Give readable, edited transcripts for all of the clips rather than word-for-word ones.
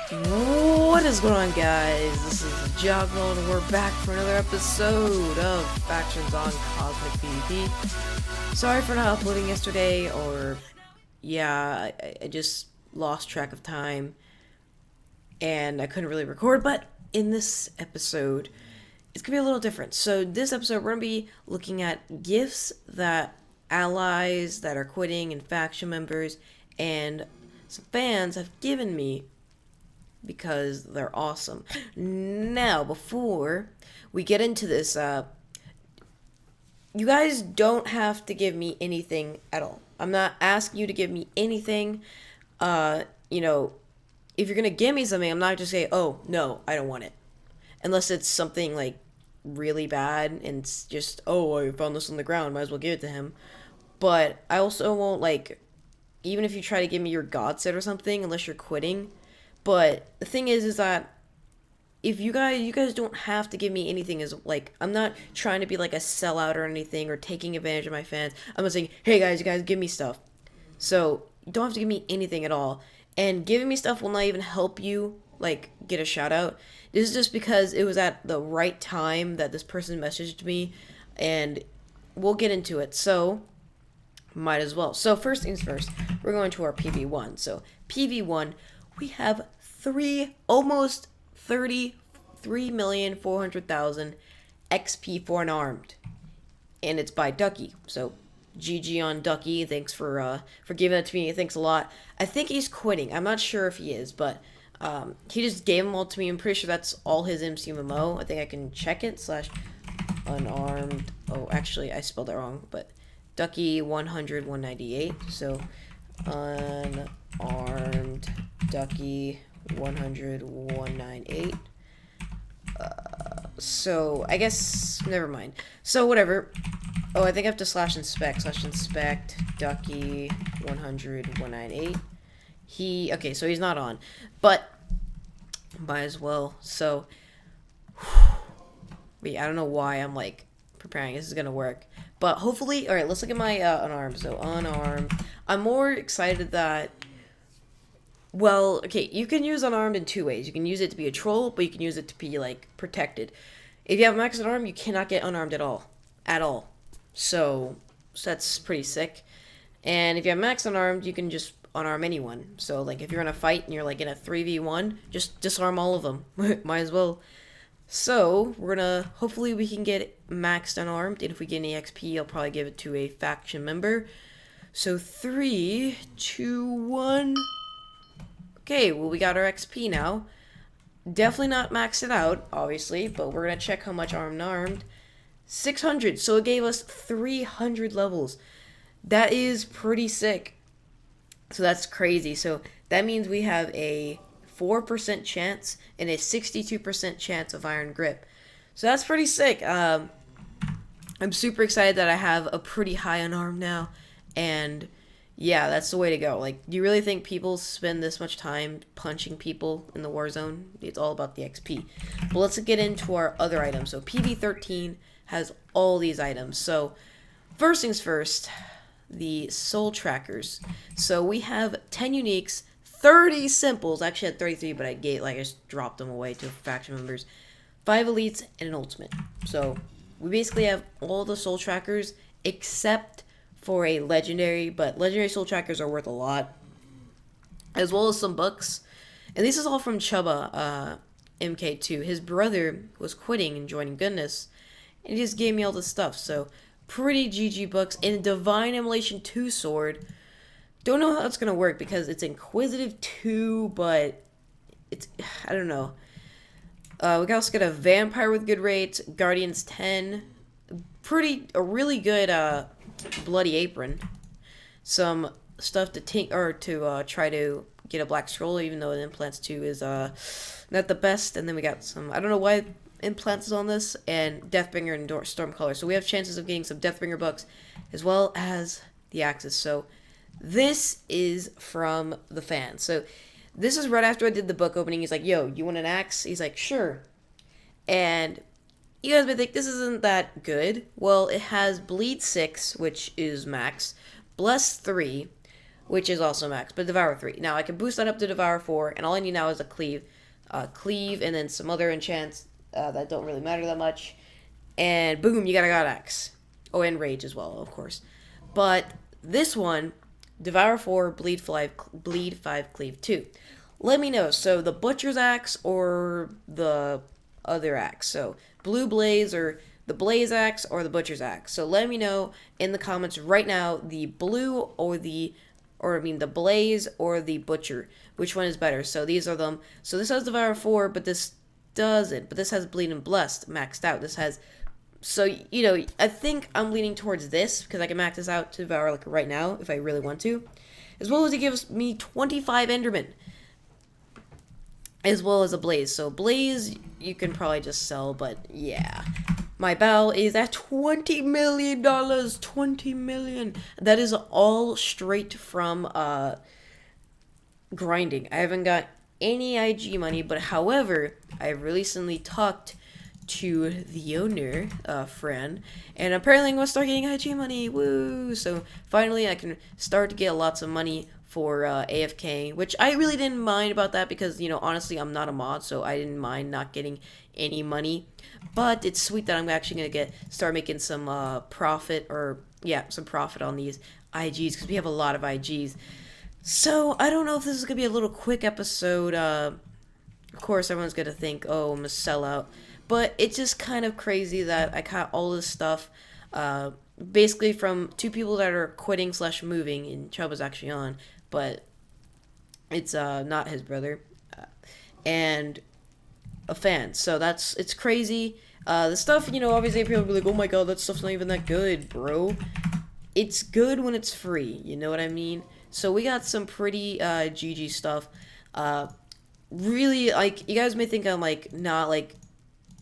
What is going on, guys? This is Jagnole, and we're back for another episode of Factions on CosmicPvP. Sorry for not uploading yesterday, or yeah, I just lost track of time, and I couldn't really record, but in this episode, it's gonna be a little different. So this episode, we're gonna be looking at gifts that allies that are quitting and faction members and some fans have given me because they're awesome. Now, before we get into this, you guys don't have to give me anything at all. I'm not asking you to give me anything. You know, if you're gonna give me something, I'm not just say, "Oh no, I don't want it," unless it's something like really bad and it's just, "Oh, I found this on the ground, might as well give it to him." But I also won't even if you try to give me your god set or something, unless you're quitting. But the thing is that if you guys don't have to give me anything. As I'm not trying to be like a sellout or anything or taking advantage of my fans. I'm not saying, hey guys, you guys give me stuff. So you don't have to give me anything at all. And giving me stuff will not even help you get a shout out. This is just because it was at the right time that this person messaged me, and we'll get into it. So might as well. So first things first, we're going to our PV1. So PV1, we have almost 33,400,000 XP for Unarmed, and it's by Ducky. So GG on Ducky. Thanks for giving that to me. Thanks a lot. I think he's quitting. I'm not sure if he is, but he just gave them all to me. I'm pretty sure that's all his MCMMO. I think I can check it. / Unarmed. Oh, actually, I spelled it wrong, but Ducky 100 198. So Unarmed Ducky 100 198. So I guess never mind. So whatever. Oh, I think I have to /inspect Ducky 100 198. Okay, so he's not on, but might as well. So wait, I don't know why I'm preparing. This is gonna work, but hopefully. All right, let's look at my unarmed. So unarmed. I'm more excited that. Well, okay, you can use unarmed in two ways. You can use it to be a troll, but you can use it to be protected. If you have max unarmed, you cannot get unarmed at all, So that's pretty sick. And if you have max unarmed, you can just unarm anyone. So if you're in a fight and you're in a 3v1, just disarm all of them. Might as well. So hopefully we can get maxed unarmed, and if we get any XP, I'll probably give it to a faction member. So 3, 2, 1. Okay, well, we got our XP now. Definitely not maxed it out, obviously, but we're going to check how much unarmed. 600, so it gave us 300 levels. That is pretty sick. So that's crazy. So that means we have a 4% chance and a 62% chance of iron grip. So that's pretty sick. I'm super excited that I have a pretty high unarmed now, and yeah, that's the way to go. Do you really think people spend this much time punching people in the war zone? It's all about the XP. But let's get into our other items. So PV13 has all these items. So first things first, the soul trackers. So we have 10 uniques, 30 simples. I actually had 33, but I just dropped them away to faction members. 5 elites and an ultimate. So we basically have all the soul trackers except for a legendary, but legendary soul trackers are worth a lot, as well as some books. And this is all from Chubba MK2. His brother was quitting and joining Goodness, and he just gave me all this stuff. So pretty GG books. And Divine Immolation 2 sword. Don't know how that's gonna work because it's Inquisitive 2, but it's, I don't know. We can also get a Vampire with good rates, Guardians 10, a really good Bloody Apron, some stuff to try to get a Black Scroll, even though the Implants 2 is not the best. And then we got some, I don't know why Implants is on this, and Deathbringer and Stormcaller. So we have chances of getting some Deathbringer books as well as the Axis. So this is from the fans. So this is right after I did the book opening. He's like, yo, you want an axe? He's like, sure. And you guys may think this isn't that good. Well, it has Bleed 6, which is max, Bless 3, which is also max, but Devour 3. Now I can boost that up to Devour 4, and all I need now is a Cleave. Cleave, and then some other enchants that don't really matter that much. And boom, you got a God Axe. Oh, and Rage as well, of course. But this one, Devour 4, Bleed 5, Cleave 2. Let me know. So the Butcher's Axe or the other axe. So Blue Blaze or the Blaze Axe or the Butcher's Axe. So let me know in the comments right now the blue or the Blaze or the Butcher. Which one is better? So these are them. So this has Devour 4, but this doesn't. But this has Bleed and Blessed maxed out. This has... So, you know, I think I'm leaning towards this because I can max this out to Devour like right now if I really want to. As well as it gives me 25 Enderman. As well as a Blaze. So Blaze, you can probably just sell, but yeah. My bow is at $20 million. 20 million. That is all straight from grinding. I haven't got any IG money, but however, I recently talked to the owner, Fran, and apparently I'm gonna start getting IG money. Woo! So finally, I can start to get lots of money for AFK, which I really didn't mind about that because, you know, honestly, I'm not a mod, so I didn't mind not getting any money. But it's sweet that I'm actually gonna start making some profit, or yeah, some profit on these IGs because we have a lot of IGs. So I don't know if this is gonna be a little quick episode. Of course, everyone's gonna think, oh, I'm a sellout. But it's just kind of crazy that I got all this stuff, basically from two people that are quitting / moving, and Chubb is actually on, but it's not his brother, and a fan. So it's crazy. The stuff, you know, obviously people will be like, oh my god, that stuff's not even that good, bro. It's good when it's free, you know what I mean? So we got some pretty GG stuff. Really, like, you guys may think I'm like not like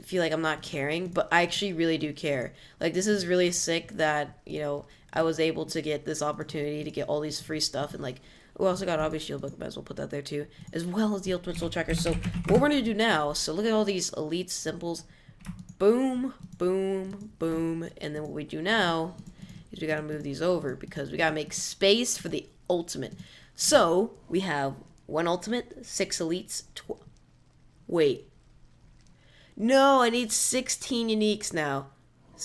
feel like I'm not caring, but I actually really do care. Like, this is really sick that, you know, I was able to get this opportunity to get all these free stuff, and like, we also got obvious shield book, might as well put that there too, as well as the ultimate soul tracker. So what we're gonna do now, so look at all these elite symbols, boom, boom, boom, and then what we do now is we gotta move these over because we gotta make space for the ultimate. So we have 1 ultimate, 6 elites, wait. No, I need 16 uniques now.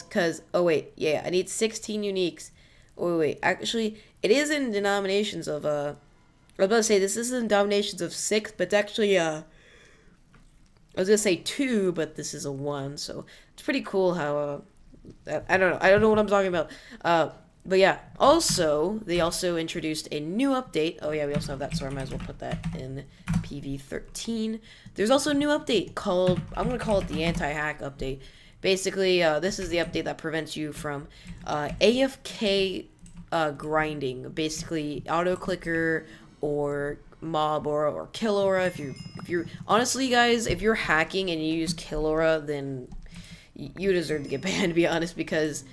Because, oh wait, yeah, I need 16 uniques. Oh wait, actually, it is in denominations of, I was about to say, this is in denominations of 6, but it's actually, I was gonna say 2, but this is a 1, so it's pretty cool how, I don't know what I'm talking about. But yeah, also, they also introduced a new update. Oh yeah, we also have that, so I might as well put that in PV13. There's also a new update called, I'm going to call it the anti-hack update. Basically, this is the update that prevents you from AFK grinding. Basically, auto-clicker or mob aura or kill aura. If you're honestly, guys, if you're hacking and you use kill aura, then you deserve to get banned, to be honest, because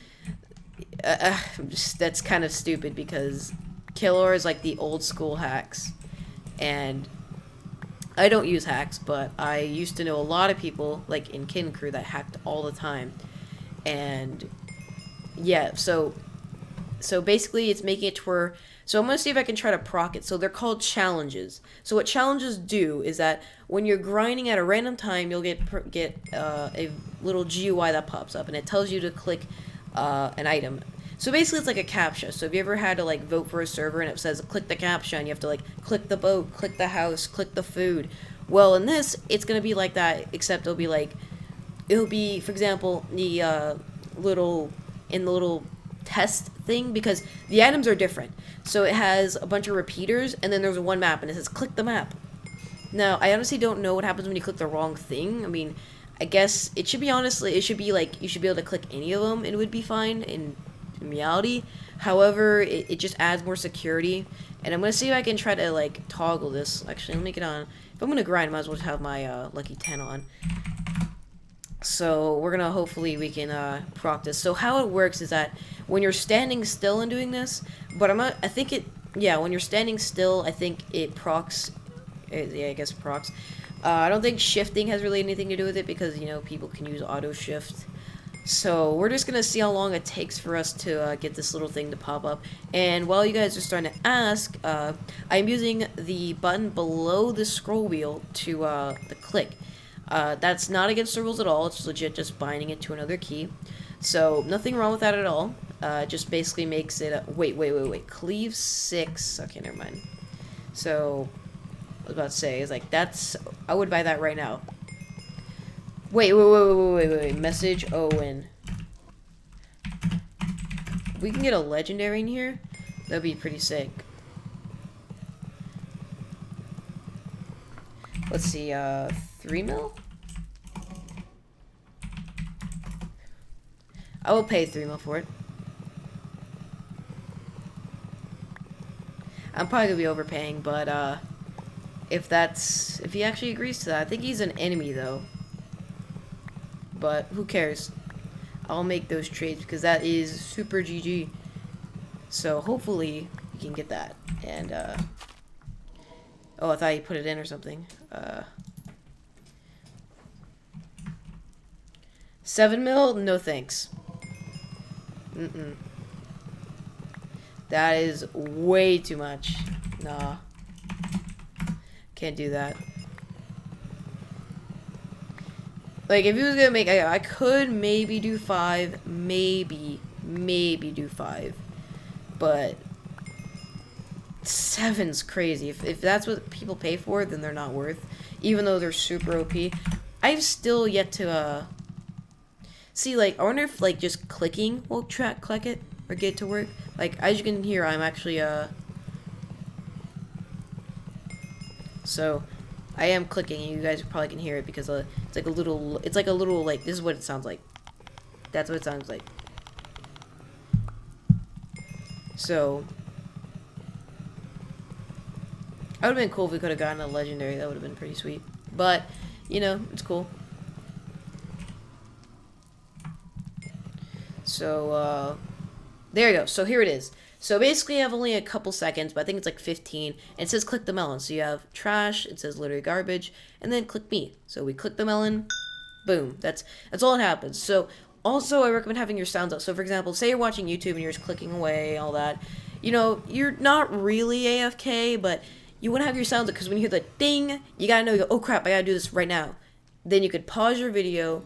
that's kind of stupid, because kill aura is like the old school hacks, and I don't use hacks, but I used to know a lot of people, like in Kin Crew, that hacked all the time. And yeah, so basically it's making it to where, so I'm going to see if I can try to proc it. So they're called challenges. So what challenges do is that when you're grinding at a random time, you'll get a little GUI that pops up, and it tells you to click an item. So basically it's like a CAPTCHA. So if you ever had to like vote for a server and it says click the CAPTCHA, and you have to like click the boat, click the house, click the food. Well, in this, it's going to be like that, except it'll be, for example, the little test thing, because the items are different. So it has a bunch of repeaters, and then there's one map, and it says click the map. Now, I honestly don't know what happens when you click the wrong thing. I mean, I guess it should be, honestly, it should be like, you should be able to click any of them and it would be fine in reality. However, it just adds more security, and I'm going to see if I can try to like toggle this. Actually, let me get on. If I'm going to grind, I might as well have my lucky 10 on. So we're going to, hopefully we can proc this. So how it works is that when you're standing still and doing this, but I think it, yeah, when you're standing still, I think it procs, yeah, I guess procs. I don't think shifting has really anything to do with it, because, you know, people can use auto shift. So we're just gonna see how long it takes for us to get this little thing to pop up. And while you guys are starting to ask, I'm using the button below the scroll wheel to the click. That's not against the rules at all. It's legit just binding it to another key. So nothing wrong with that at all. Just basically makes it. Wait. Cleave 6. Okay, never mind. So I was about to say is like that's. I would buy that right now. Wait. Message Owen. If we can get a legendary in here, that'd be pretty sick. Let's see, 3 mil? I will pay 3 mil for it. I'm probably gonna be overpaying, but if he actually agrees to that, I think he's an enemy though. But who cares? I'll make those trades because that is super GG. So hopefully we can get that. And oh, I thought you put it in or something. 7 mil? No thanks. That is way too much. Nah. Can't do that. Like, if he was gonna make... I could maybe do 5. Maybe do 5. But... 7's crazy. If that's what people pay for, then they're not worth. Even though they're super OP. I've still yet to, see, like, I wonder if, like, just clicking will click it or get it to work. Like, as you can hear, I'm actually, so, I am clicking, and you guys probably can hear it because, it's like a little, like, this is what it sounds like. That's what it sounds like. So, it would have been cool if we could have gotten a legendary. That would have been pretty sweet. But, you know, it's cool. So, there you go. So here it is. So basically I have only a couple seconds, but I think it's like 15. And it says click the melon. So you have trash, it says literally garbage, and then click me. So we click the melon, boom. That's all that happens. So also I recommend having your sounds out. So for example, say you're watching YouTube and you're just clicking away, all that. You know, you're not really AFK, but you want to have your sounds out because when you hear the ding, you gotta know, you go, oh crap, I gotta do this right now. Then you could pause your video.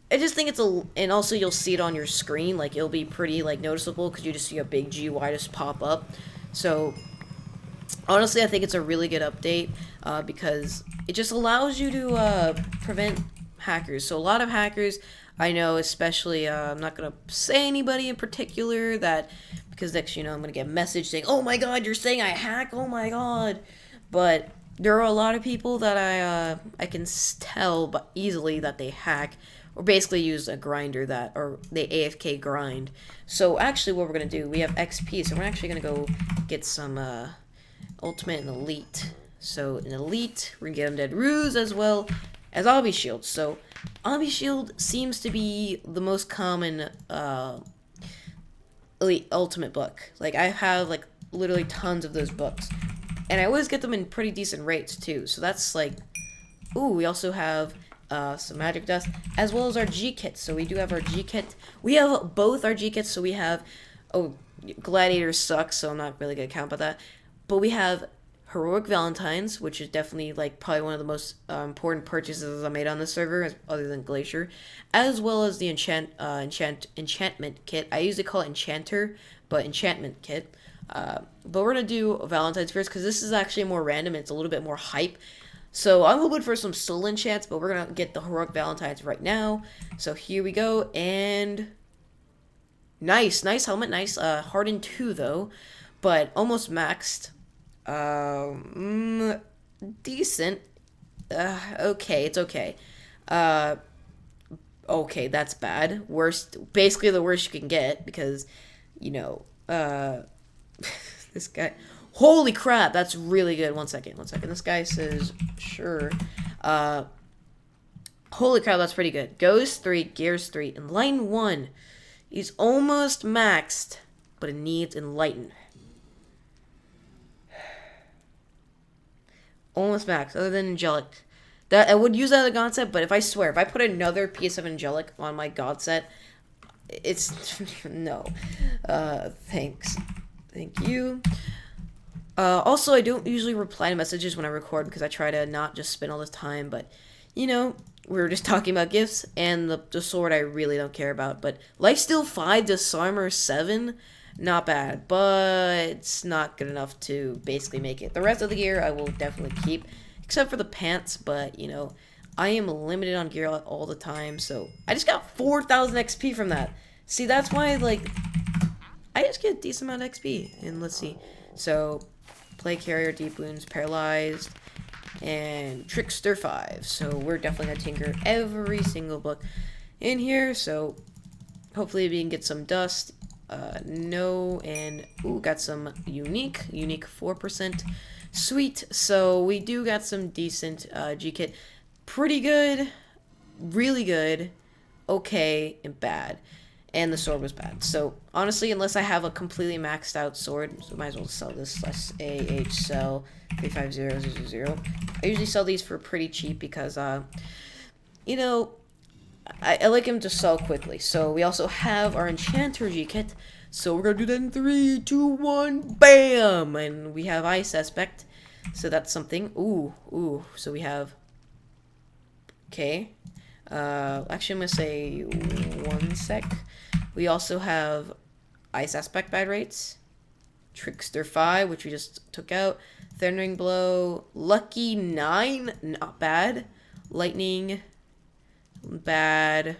I just think it's and also you'll see it on your screen, like it'll be pretty like noticeable because you just see a big GY just pop up. So honestly, I think it's a really good update because it just allows you to prevent hackers. So a lot of hackers, I know, especially I'm not gonna say anybody in particular that because next you know I'm gonna get a message saying, oh my god, you're saying I hack, oh my god. But there are a lot of people that I can tell but easily that they hack. Or basically use a grinder or they AFK grind. So actually what we're going to do, we have XP, so we're actually going to go get some Ultimate and Elite. So in Elite, we're going to get Undead Ruse as well as Obby Shield. So Obby Shield seems to be the most common Elite Ultimate book. Like I have like literally tons of those books. And I always get them in pretty decent rates too. So that's like, ooh, we also have... some magic dust, as well as our G kits. So we do have our G kit. We have both our G kits. So we have, Gladiator sucks, so I'm not really gonna count about that. But we have Heroic Valentines, which is definitely like probably one of the most important purchases I made on this server, other than Glacier, as well as the enchantment kit. I usually call it Enchanter, but enchantment kit. But we're gonna do Valentine's first because this is actually more random. And it's a little bit more hype. So I'm hoping for some soul enchants, but we're gonna get the Heroic Valentines right now. So here we go, and nice helmet, nice. Hardened 2 though, but almost maxed. Decent. Okay, it's okay. Okay, that's bad. Worst, basically the worst you can get because, you know, this guy. Holy crap, that's really good. One second. This guy says, sure. Holy crap, that's pretty good. Goes 3, gears 3, Enlighten 1. He's almost maxed, but it needs Enlighten. Almost maxed, other than Angelic. That I would use that as a god set, but if I swear, if I put another piece of angelic on my god set, it's no. Thanks. Thank you. Also, I don't usually reply to messages when I record because I try to not just spend all this time, but, you know, we were just talking about gifts, and the sword I really don't care about, but Lifesteal 5 Disarmor 7, not bad, but it's not good enough to basically make it. The rest of the gear I will definitely keep, except for the pants, but, you know, I am limited on gear all the time, so I just got 4,000 XP from that. See, that's why, like, I just get a decent amount of XP, and let's see. So, Plague Carrier, Deep Wounds, Paralyzed, and Trickster 5. So we're definitely going to tinker every single book in here. So hopefully we can get some dust. No, and ooh, got some unique 4%. Sweet. So we do got some decent G-Kit. Pretty good, really good, okay, and bad. And the sword was bad. So, honestly, unless I have a completely maxed out sword, so I might as well sell this. AH sell 35000. I usually sell these for pretty cheap because, you know, I like them to sell quickly. So, we also have our Enchanter G-Kit. So, we're going to do that in 3, 2, 1, BAM! And we have Ice Aspect. So, that's something. Ooh. So, we have... Okay. Actually, I'm going to say 1 sec. We also have Ice Aspect bad rates, Trickster 5, which we just took out, Thundering Blow, Lucky 9, not bad, Lightning, bad,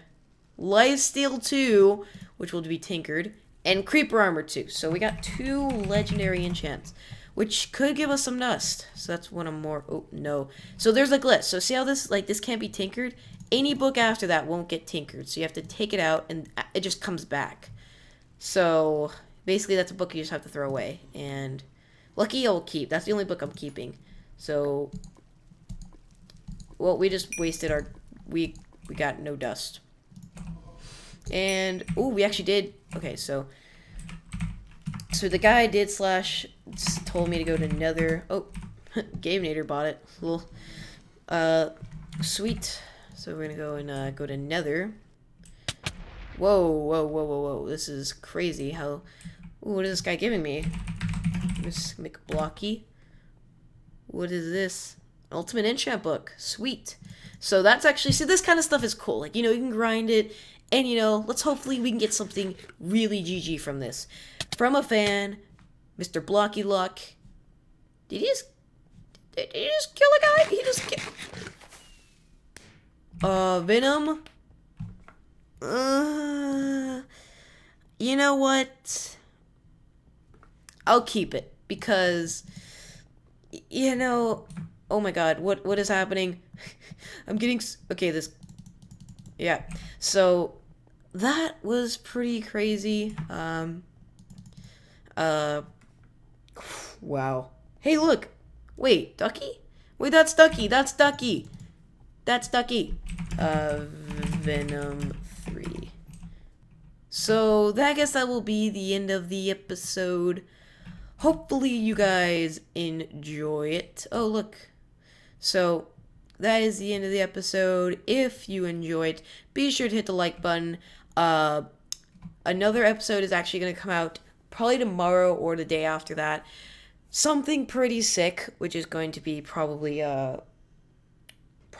Lifesteal 2, which will be tinkered, and Creeper Armor 2. So we got 2 legendary enchants, which could give us some dust. So that's one of more. Oh, no. So there's a glitch. So see how this, like, this can't be tinkered? Any book after that won't get tinkered. So you have to take it out, and it just comes back. So basically, that's a book you just have to throw away. And Lucky I'll keep. That's the only book I'm keeping. So, well, we just wasted our... We got no dust. And, ooh, we actually did... Okay, so the guy did slash... told me to go to Nether. Oh, Game Nader bought it. Well, sweet. So we're gonna go and go to Nether. Whoa. This is crazy. How... Ooh, what is this guy giving me? Miss McBlocky. What is this? Ultimate Enchant book. Sweet. So that's actually... See, this kind of stuff is cool. Like, you know, you can grind it. And, you know, let's hopefully we can get something really GG from this. From a fan, Mr. Blocky Luck. Did he just kill a guy? He just killed... Venom? You know what? I'll keep it, because, you know, oh my god, what is happening? I'm getting... Okay, this... Yeah, so, that was pretty crazy. Wow. Hey, look! Wait, Ducky? Wait, that's Ducky! That's Ducky! That's Ducky. Venom 3. So, I guess that will be the end of the episode. Hopefully you guys enjoy it. Oh, look. So, that is the end of the episode. If you enjoyed, be sure to hit the like button. Another episode is actually going to come out probably tomorrow or the day after that. Something pretty sick, which is going to be probably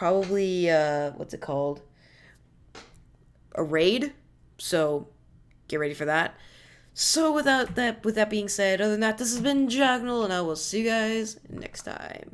what's it called? A raid. So, get ready for that. So, with that being said, other than that, this has been Jagnole, and I will see you guys next time.